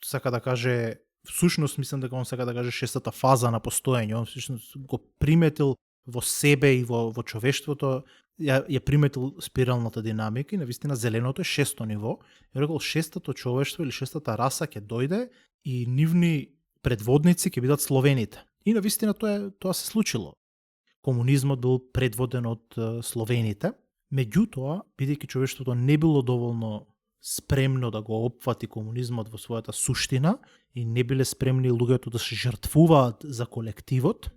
сака да каже, всушност мислам дека он сака да каже шестата фаза на постоење. Он всушност го приметил во себе и во човештвото, ја приметил спиралната динамика и навистина зеленото е шесто ниво. Ја рекол шестото човештво или шестата раса ќе дојде и нивни предводници ќе бидат словените. И навистина тоа се случило. Комунизмот бил предводен од словените, меѓутоа, бидејќи човештвото не било доволно спремно да го опфати комунизмот во својата суштина и не биле спремни луѓето да се жртвуваат за колективот,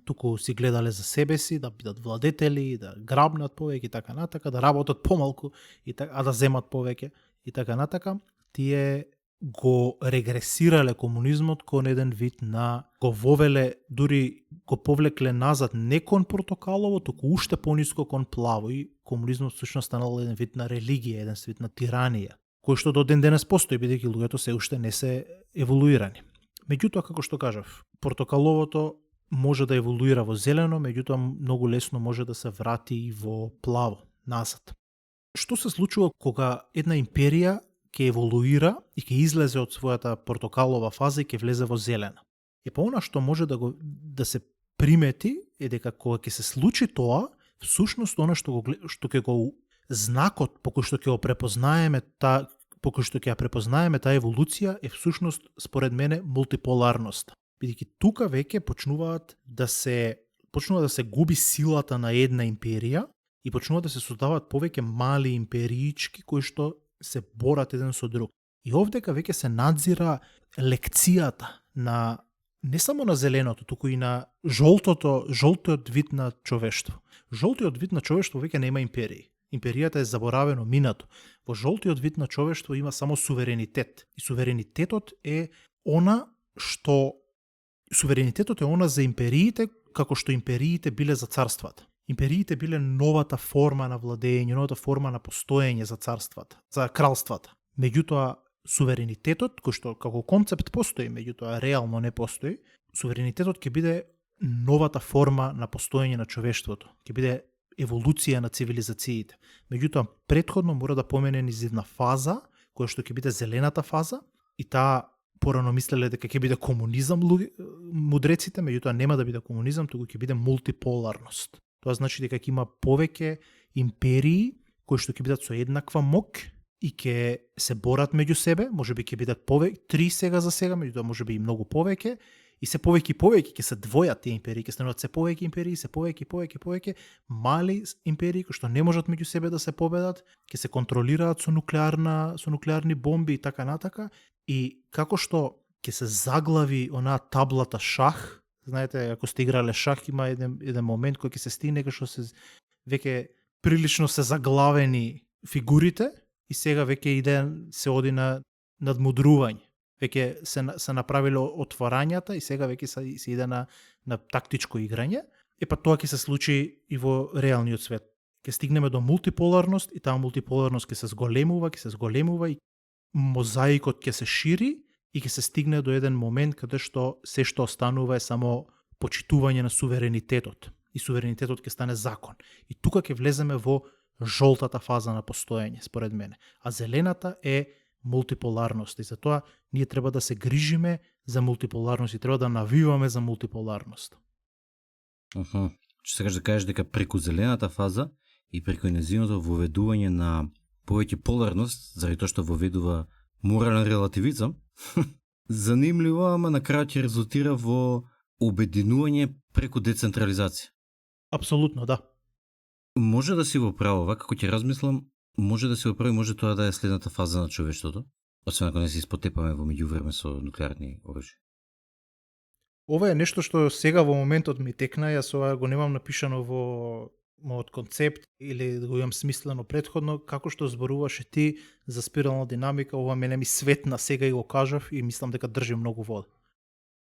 туку си гледале за себе си, да бидат владетели, да грабнат повеќе и така натака, да работат помалку, а да земат повеќе и така натака, тие го регресирале комунизмот кон еден вид на го вовеле, дури го повлекле назад не кон портокалово, туку уште пониско кон плаво, и комунизмот всушност станал еден вид на религија, еден вид на тиранија, кој што до ден денес постои, бидејќи луѓето се уште не се еволуирани. Меѓутоа, како што кажав, портокаловото може да еволуира во зелено, меѓутоа многу лесно може да се врати и во плаво, назад. Што се случува кога една империја ќе еволуира и ќе излезе од својата портокалова фаза и ќе влезе во зелена? И па она што може да се примети е дека кога ќе се случи тоа, всушност она што ќе го знакот по кој што ќе го препознаеме по кој што ќе ја препознаеме таа еволуција е всушност според мене мултиполарноста. Бидејќи тука веќе почнува да се губи силата на една империја и почнува да се создаваат повеќе мали империички кои што се борат еден со друг. И овдека веќе се надзира лекцијата на не само на зеленото, туку и на жолтиот вид на човештво. Жолтиот вид на човештво веќе нема империи. Империјата е заборавено минато. Во жолтиот вид на човештво има само суверенитет. И суверенитетот е она за империите, како што империите биле за царствата. Империите биле новата форма на владење, новата форма на постоење за царствата, за кралствата. Меѓутоа, суверенитетот, кој што како концепт постои, меѓутоа реално не постои, суверенитетот ќе биде новата форма на постоење на човештвото. Ќе биде еволуција на цивилизациите. Меѓутоа, претходно мора да помене низ една фаза, која што ќе биде зелената фаза, и таа порано мислеле дека ќе биде комунизам мудреците, меѓутоа нема да биде комунизам, туку ќе биде мултиполарност. Тоа значи дека ќе има повеќе империи кои што ќе бидат со еднаква моќ и ќе се борат меѓу себе, можеби ќе бидат три сега за сега, меѓутоа можеби и многу повеќе, и се повеќе ќе се двојат тие империи, ќе стануваат се повеќе империи, се повеќе мали империи кои што не можат меѓу себе да се победат, ќе се контролираат со нуклеарни бомби и така натака, и како што ќе се заглави онаа таблата шах. Знаете, ако сте играле шах, има еден момент кој ќе се стигне кај што се веќе прилично се заглавени фигурите и сега веќе се оди на надмудрување. Веќе се направиле отворањата и сега веќе се иде на тактичко играње. Па тоа ќе се случи и во реалниот свет. Ќе стигнеме до мултиполарност и таа мултиполарност ќе се зголемува и мозаикот ќе се шири и ќе се стигне до еден момент каде што се што останува е само почитување на суверенитетот. И суверенитетот ќе стане закон. И тука ќе влеземе во жолтата фаза на постоење, според мене. А зелената е мултиполарност. И затоа ние треба да се грижиме за мултиполарност и треба да навиваме за мултиполарност. Че сакаш да кажеш дека преку зелената фаза и преку нејзиното воведување на повеќе поларност, заради тоа што воведува морален релативизам, занимливо, ама на крај ќе резултира во обединување преку децентрализација. Апсолутно, да. Може да си во право, како ќе размислам, може да се оправи, може тоа да е следната фаза на човештвото, освен ако не се испотепаме во меѓувреме со нуклеарни оружја. Ова е нешто што сега во моментот ми текна, јас ова го немам напишано во мојот концепт или да го имам смислено предходно, како што зборуваше ти за спирална динамика, ова мене ми светна сега и го кажав и мислам дека држи многу вода.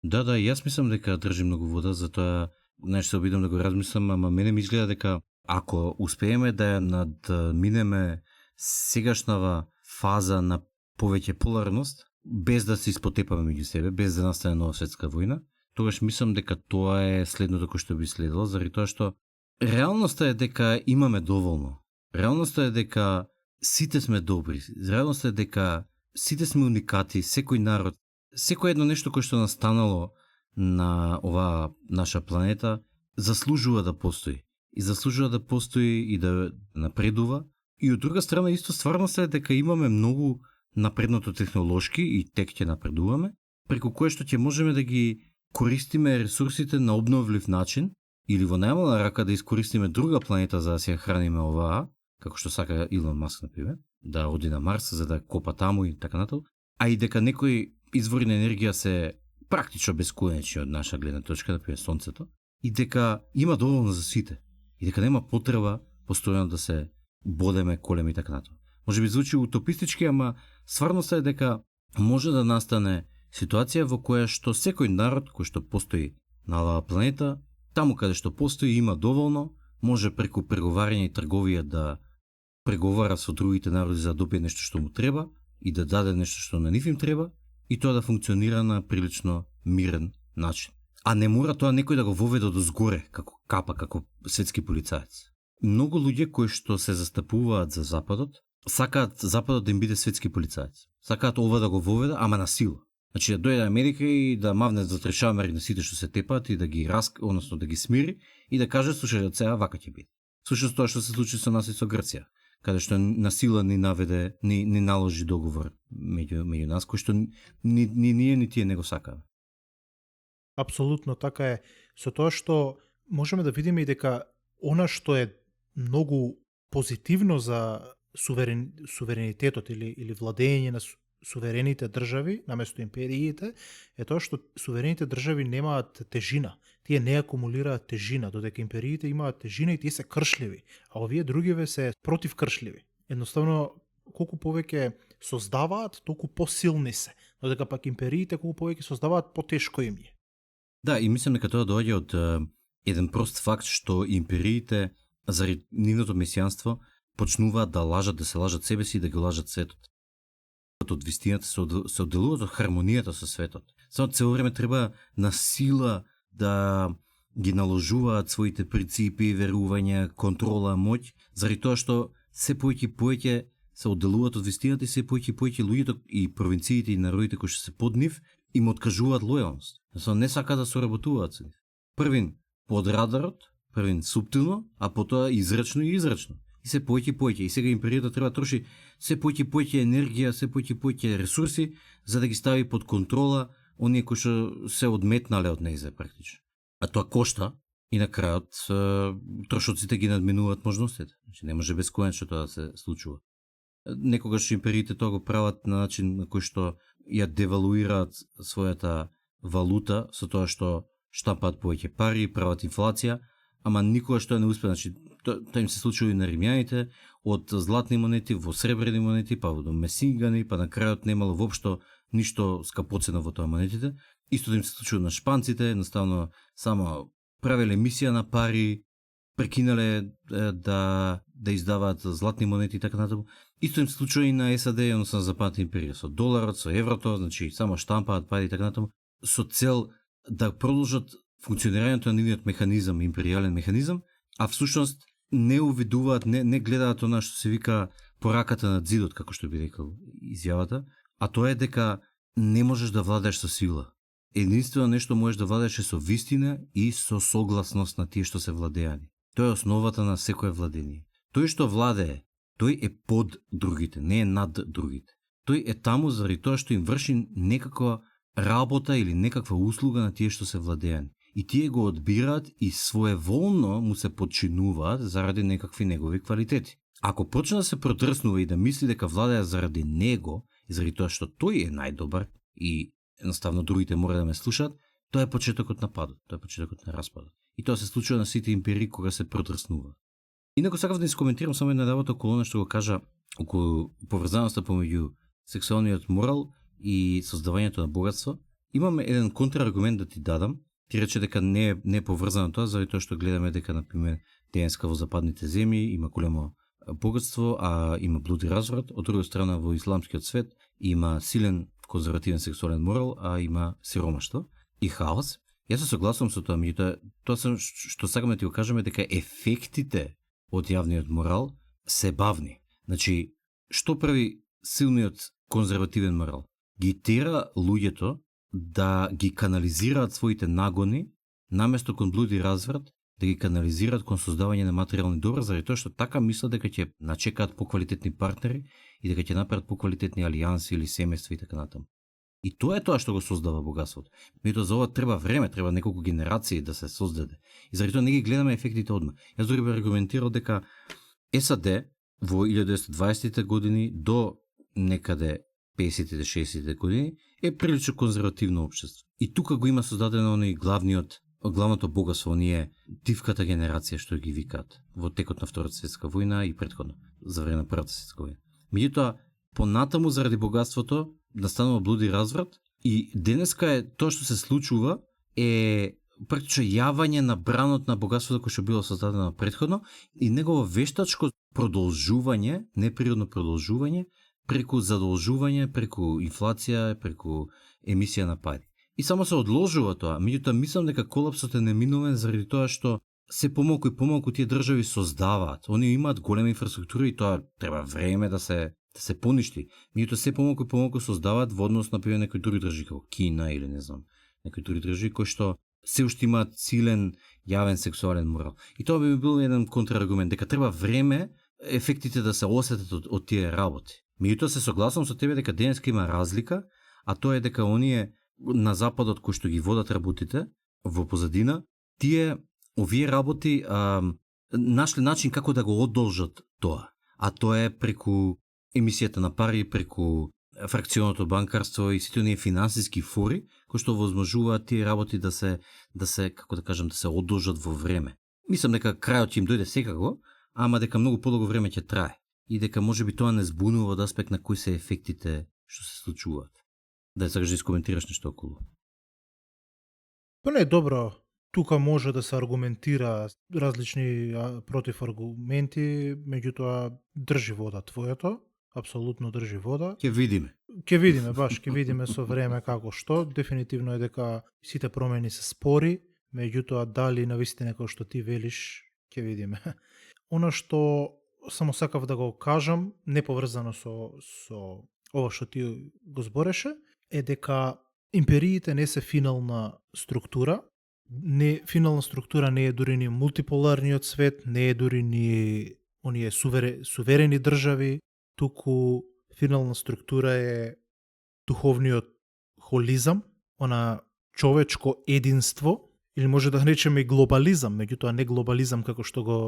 Да, јас мислам дека држи многу вода, затоа нешто се обидам да го размислам, ама мене ми изгледа дека ако успееме да ја надминеме сегашнава фаза на повеќе поларност, без да се испотепаме меѓу себе, без да настане нова светска војна, тогаш мислам дека тоа е следното кој што би следело, заради тоа што реалноста е дека имаме доволно. Реалноста е дека сите сме добри. Реалноста е дека сите сме уникати, секој народ, секој едно нешто кое што настанало на оваа наша планета заслужува да постои. И заслужува да постои и да напредува. И од друга страна исто стварноста е дека имаме многу напредното технолошки и тек ќе напредуваме, преку кое што ќе можеме да ги користиме ресурсите на обновлив начин или во најмала рака да искористиме друга планета за да се храниме оваа, како што сака Илон Маск например, да оди на Марс за да копа таму и така натаму, а и дека некои извори на енергија се практично бесконечни од наша гледна точка, например сонцето, и дека има доволно за сите, и дека нема потреба постојано да се бодеме, колеме и така натаму. Може би звучи утопистички, ама стварноста е дека може да настане ситуација во која што секој народ кој што постои на оваа планета, таму каде што постои има доволно, може преку преговарање и трговија да преговара со другите народи за да добие нешто што му треба и да даде нешто што на нив им треба и тоа да функционира на прилично мирен начин. А не мора тоа некој да го воведе од озгоре, како капа, како светски полицаец. Многу луѓе кои што се застапуваат за Западот, сакаат Западот да им биде светски полицаец. Сакаат ова да го воведе, ама на сила. Значи да дојде Америка и да мавне за трешамери на сите што се тепаат и да ги односно да ги смири и да каже слушајте од сега вака ќе биде. Слушајте тоа што се случи со нас и со Грција, каде што на сила ни наведе, ни наложи договор меѓу нас кој што ни ние ни тие не го сакаме. Апсолутно така е. Со тоа што можеме да видиме и дека она што е многу позитивно за суверенитетот или владење на суверените држави наместо империите е тоа што суверените држави немаат тежина. Тие не акумулираат тежина, додека империите имаат тежина и тие се кршливи, а овие другиве се против кршливи. Едноставно, колку повеќе создаваат, толку посилни се, додека пак империите колку повеќе создаваат, потешко им е. Да, и мислам дека тоа доаѓа од еден прост факт што империите заради нивното месијанство почнуваат да лажат, да се лажат себе си и да ги лажат светот. Од вистината се одделуваат од хармонијата со светот. Само цело време треба на сила да ги наложуваат своите принципи, верувања, контрола, моќ, заради тоа што се поеќе се одделуваат од вистината и се поеќе луѓето и провинциите и народите кои што се под нив им откажуваат лојалност. Не сакаат да соработуваат со нив. Првин под радарот, првин суптилно, а потоа израчно и израчно. И се поеќе. И сега империјата треба да троши се поеќе енергија, се поеќе ресурси, за да ги стави под контрола оние кои што се одметнале од нејзе практично. А тоа кошта и на крајот трошоците ги надминуваат можностите. Значи не може бесконечно тоа да се случува. Некогаш империите тоа го прават на начин на кој што ја девалуираат својата валута со тоа што штампаат повеќе пари, прават инфлација, ама никогаш тоа не успе. Значи тоа им се случува и на римјаните, од златни монети во сребрени монети, па до месингани, па на крајот немало воопшто ништо скапоцено во тоа монетите. Исто им се случува на шпанците, едноставно само правеле емисија на пари, прекинале да издаваат златни монети и така натаму. Исто им се случува и на САД, односно на Западната империја, со доларот, со еврото, значи само штампаат пари и така натаму, со цел да продолжат функционирањето на нивниот механизам, империјален механизам, а всушност не увидуваат, не гледаат она што се вика пораката на зидот, како што би рекол изјавата, а тоа е дека не можеш да владееш со сила. Единствено нешто можеш да владееш со вистина и со согласност на тие што се владеани. Тоа е основата на секое владение. Тој што владее, тој е под другите, не е над другите. Тој е таму заради тоа што им врши некаква работа или некаква услуга на тие што се владеани. И тие го одбираат и своеволно му се подчинуваат заради некакви негови квалитети. Ако почне да се протрснува и да мисли дека владее заради него, и заради тоа што тој е најдобар и едноставно другите мора да ме слушаат, тоа е почетокот на падот, тоа е почетокот на распадот. И тоа се случува на сите империи кога се протрснува. Инаку сакав да искоментирам само една работа околу она што го кажа околу поврзаноста помеѓу сексуалниот морал и создавањето на богатство. Имам еден контраргумент да ти дадам. Ти рече дека не е поврзано тоа, заради тоа што гледаме дека, например, денеска во западните земји има големо богатство, а има блуд и разврат. Од друга страна, во исламскиот свет има силен конзервативен сексуален морал, а има сиромаштво и хаос. Јас се согласувам со тоа, меѓутоа, тоа што сакаме да ти го кажеме дека ефектите од јавниот морал се бавни. Значи, што прави силниот конзервативен морал? Ги тера луѓето да ги канализираат своите нагони, наместо кон блуд и разврат, да ги канализираат кон создавање на материјални добра, заради тоа што така мислат дека ќе начекаат поквалитетни партнери и дека ќе направат поквалитетни алијанси или семејства и така натаму. И тоа е тоа што го создава богатството. Меѓутоа за ова треба време, треба неколку генерации да се создаде. И заради тоа не ги гледаме ефектите одма. Јас дори би аргументирал дека САД во 1920-те години до некаде 50-те, 60-те години е прилично конзервативно општество. И тука го има создадено оној главното богатство, оние дивката генерација што ги викаат во текот на Втората светска војна и претходно за време на Првата светска војна. Меѓутоа, понатаму заради богатството настанува блуд и разврат и денеска е тоа што се случува е практично јавање на бранот на богатството кој што било создадено претходно и негово вештачко продолжување, неприродно продолжување преку задолжување, преку инфлација, преку емисија на пари. И само се одложува тоа, меѓутоа мислам дека колапсот е неминовен заради тоа што се помалку и помалку тие држави создаваат. Они имаат голема инфраструктура и тоа треба време да се поништи. Меѓутоа се помалку и помалку создаваат во однос на пример некои други држави како Кина или не знам, некои други држави кои што се уште имаат силен јавен сексуален морал. И тоа би бил еден контраргумент дека треба време ефектите да се осетат од тие работи. Меѓутоа се согласувам со тебе дека денеска има разлика, а тоа е дека оние на западот кои што ги водат работите во позадина, овие работи нашле начин како да го одолжат тоа. А тоа е преку емисијата на пари, преку фракционото банкарство и сите оние финансиски фори кои што возможуваат тие работи да се како да кажам да се одложат во време. Мислам дека крајот ќе им дојде секако, ама дека многу подолго време ќе трае и дека можеби тоа не збунува од аспект на кои се ефектите што се случуваат. Да сакаш да искоментираш нешто околу. Па не, добро, тука може да се аргументира различни противаргументи, меѓутоа држи вода твоето, апсолутно држи вода. Ќе видиме. Ќе видиме со време како што. Дефинитивно е дека сите промени се спори, меѓутоа дали навистина како што ти велиш, ќе видиме. Она што само сакав да го кажам, не поврзано со ова што ти го збореше, е дека империите не се финална структура. Финална структура не е дури ни мултиполарниот свет, не е дури ни оние суверени држави, туку финална структура е духовниот холизам, она човечко единство, или може да речеме и глобализам, меѓутоа не глобализам како што го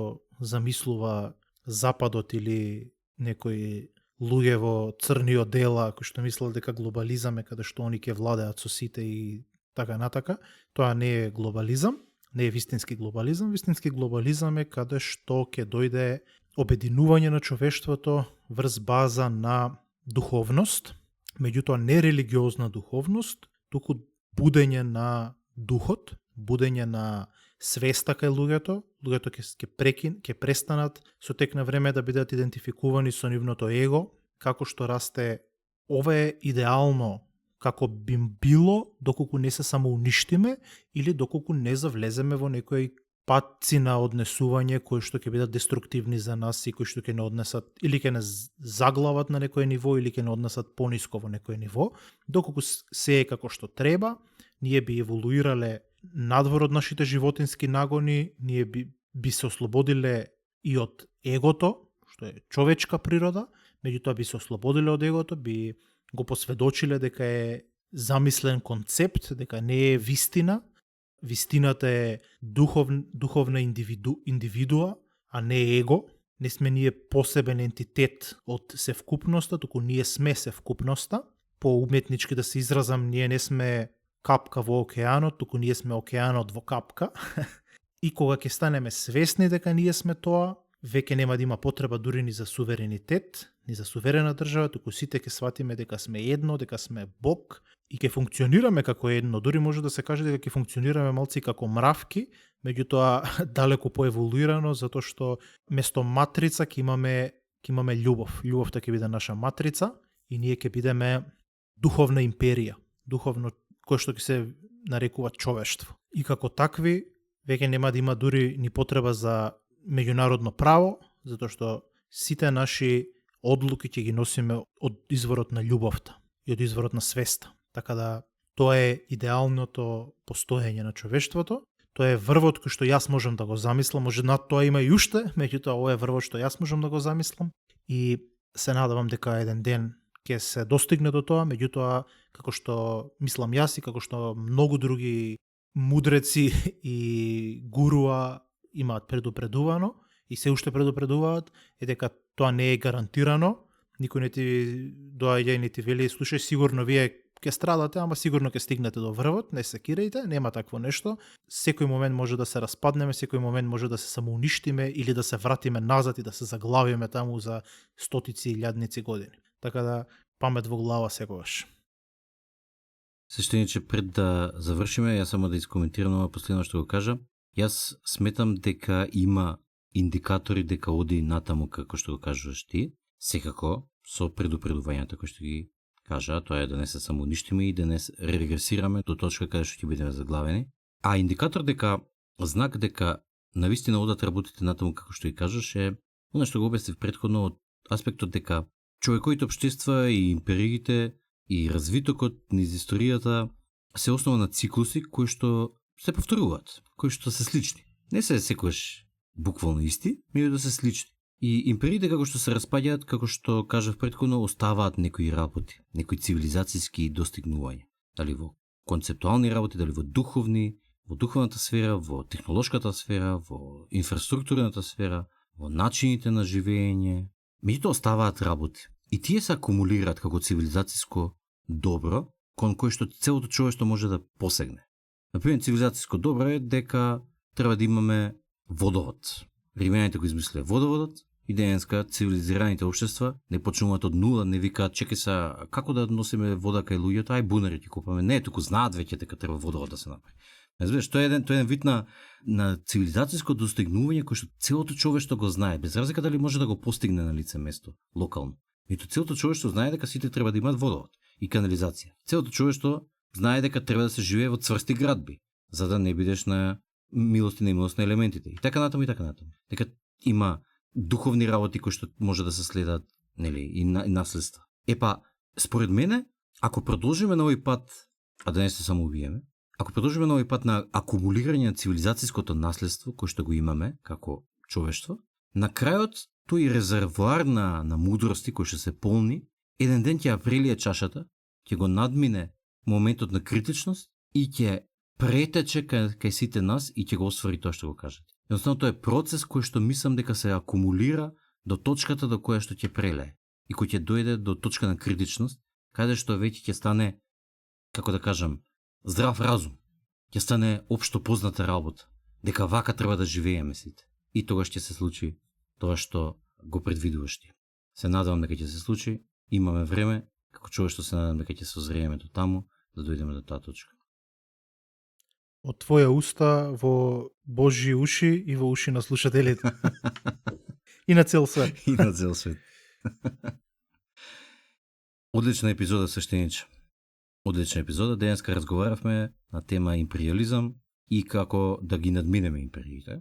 замислува Западот или некои луѓе во црни одела кои што мислат дека глобализам е каде што они ќе владеат со сите и така натака. Тоа не е глобализам, не е вистински глобализам. Вистински глобализам е каде што ќе дојде обединување на човештвото врз база на духовност, меѓутоа не религиозна духовност, туку будење на духот, будење на свеста кај луѓето ќе престанат со тек на време да бидат идентификувани со нивното его, како што расте. Ова е идеално како би било доколку не се самоуништиме или доколку не завлеземе во некои патци на однесување кои што ќе бидат деструктивни за нас и кои што ќе не однесат или ќе не заглават на некој ниво или ќе не однесат пониско во некој ниво. Доколку се е како што треба, ние би еволуирале надвор од нашите животински нагони, ние би се ослободиле и од егото, што е човечка природа, меѓутоа би се ослободиле од егото, би го посведочиле дека е замислен концепт, дека не е вистина. Вистината е духовна индивидуа, а не его. Не сме ние посебен ентитет од севкупноста, туку ние сме севкупноста. По уметнички да се изразам, ние не сме капка во океанот, туку ние сме океанот во капка. И кога ќе станеме свесни дека ние сме тоа, веќе нема да има потреба дури ни за суверенитет, ни за суверена држава, туку сите ќе сватиме дека сме едно, дека сме Бог и ќе функционираме како едно. Дури може да се каже дека ќе функционираме малци како мравки, меѓутоа далеку поеволуирано, затоа што место матрица ќе имаме љубов. Љубовта ќе биде наша матрица и ние ќе бидеме духовна империја, духовно кој што ќе се нарекува човештво. И како такви, веќе нема да има дури ни потреба за меѓународно право, затоа што сите наши одлуки ќе ги носиме од изворот на љубовта и од изворот на свеста. Така да тоа е идеалното постоење на човештвото. Тоа е врвот кој што јас можам да го замислам, може над тоа има и уште, меѓутоа ова е врвот што јас можам да го замислам и се надевам дека еден ден ќе се достигне до тоа, меѓутоа како што мислам јас и како што многу други мудреци и гуруа имаат предупредувано и се уште предупредуваат, е дека тоа не е гарантирано. Никој не ти доаѓа и не ти вели, слушај, сигурно вие ќе страдате, ама сигурно ќе стигнете до врвот, не се кирајте, нема такво нешто. Секој момент може да се распаднеме, секој момент може да се самоуништиме или да се вратиме назад и да се заглавиме таму за стотици и илјадници години. Така да памет во глава секогаш. Сештениче, пред да завршиме, јас само да искоментирам ова последно што го кажа. Јас сметам дека има индикатори дека оди натаму како што го кажуваш ти, секако со предупредувањата кои што ги кажа, тоа е да не се самоуништиме и да не регресираме до точка каде што ќе бидеме заглавени. А индикатор дека, знак дека навистина одат работите натаму како што ги кажаш е она што го обяснив претходно од аспектот дека човековите општества и империите и развитокот низ историјата се основа на циклуси кои што се повторуваат, кои што се слични. Не се секогаш буквално исти, меѓу да се слични. И империите како што се распаѓаат, како што кажав претходно, оставаат некои работи, некои цивилизацијски достигнувања. Дали во концептуални работи, дали во духовната сфера, во технолошката сфера, во инфраструктурната сфера, во начините на живење. Меѓутоа оставаат работи. И тие се акумулираат како цивилизацијско добро, кон кој што целото човештво може да посегне. Например, цивилизацијско добро е дека треба да имаме водовод. Римјаните го измислиле водоводот и денеска цивилизираните општества не почнуваат од нула, не викаат чекај се како да носиме вода кај луѓето, ај бунари ќе купаме. Не, туку знаат веќе дека треба водовод да се направи. Знаеш, тоа е еден вид на цивилизацијско достигнување кој што целото човештво го знае, без разлика дали може да го постигне на лице место, локално. Меѓутоа целото човештво знае дека сите треба да имаат водовод и канализација. Целото човештво знае дека треба да се живее во цврсти градби, за да не бидеш на милост и немилост на елементите. И така натаму. Дека има духовни работи кои што може да се следат, нели, и наследства. Епа, според мене, ако продолжиме на овој пат, а да не се само убиеме, ако продолжиме на овој пат на акумулирање на цивилизацијското наследство кој што го имаме како човештво, на крајот тој резервоар на мудрости кои што се полни, еден ден ќе ја прелие чашата, ќе го надмине моментот на критичност и ќе претече кај сите нас и ќе го освари тоа што го кажете. Едноставно тоа е процес кој што мислам дека се акумулира до точката до која што ќе прелее и кој ќе дојде до точка на критичност, каде што веќе ќе стане, како да кажам, здрав разум, ќе стане општо позната работа, дека вака треба да живееме сите. И тогаш ќе се случи тоа што го предвидуваш ти. Се надевам дека ќе се случи, имаме време, како човештво се надевам дека ќе се озрееме до таму, да дојдеме до таа точка. Од твоја уста во Божји уши и во уши на слушателите. И на цел свет. И на цел свет. Одлична епизода, свештениче. Одлична епизода. Денеска разговаравме на тема империализам и како да ги надминеме империите.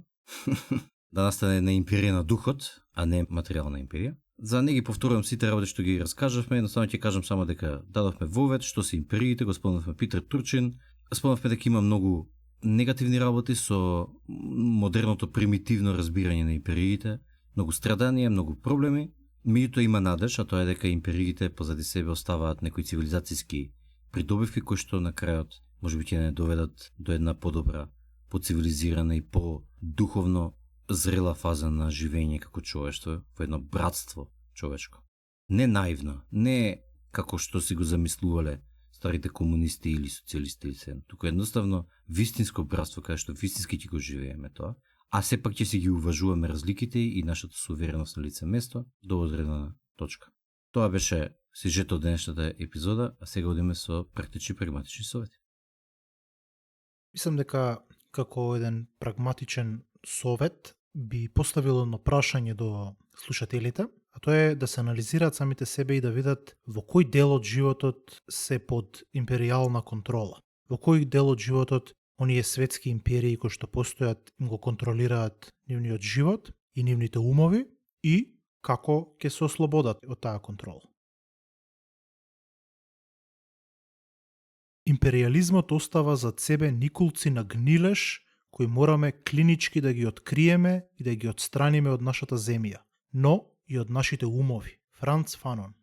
Да настане една империја на духот, а не материјална империја. За не ги повторувам сите работи што ги раскажавме, едноставно ќе кажам само дека дадовме вовед што се империите, го спомнавме Питер Турчин, спомнавме дека има многу негативни работи со модерното примитивно разбирање на империите, многу страданија, многу проблеми. Меѓутоа има надеж, а тоа е дека империите позади себе оставаат некои цивилизацијски придобивки кои што на крајот можеби ќе не доведат до една подобра, поцивилизирана и по-духовно зрела фаза на живење како човештво, во едно братство човечко. Не наивно, не како што си го замислувале старите комунисти или социјалисти или се, туку едноставно вистинско братство каде што вистински ќе го живееме тоа, а сепак ќе си ги уважуваме разликите и нашата сувереност на лице место до одредена точка. Тоа беше сюжетот од денешната епизода, а сега одиме со практични прагматични совети. Мислам дека како еден прагматичен совет би поставил едно прашање до слушателите, а тоа е да се анализираат самите себе и да видат во кој дел од животот се под империјална контрола. Во кој дел од животот оние светски империи кои што постојат им го контролираат нивниот живот и нивните умови и како ќе се ослободат од таа контрола. Империализмот остава зад себе никулци на гнилеж кои мораме клинички да ги откриеме и да ги отстраниме од нашата земја, но и од нашите умови. Франц Фанон.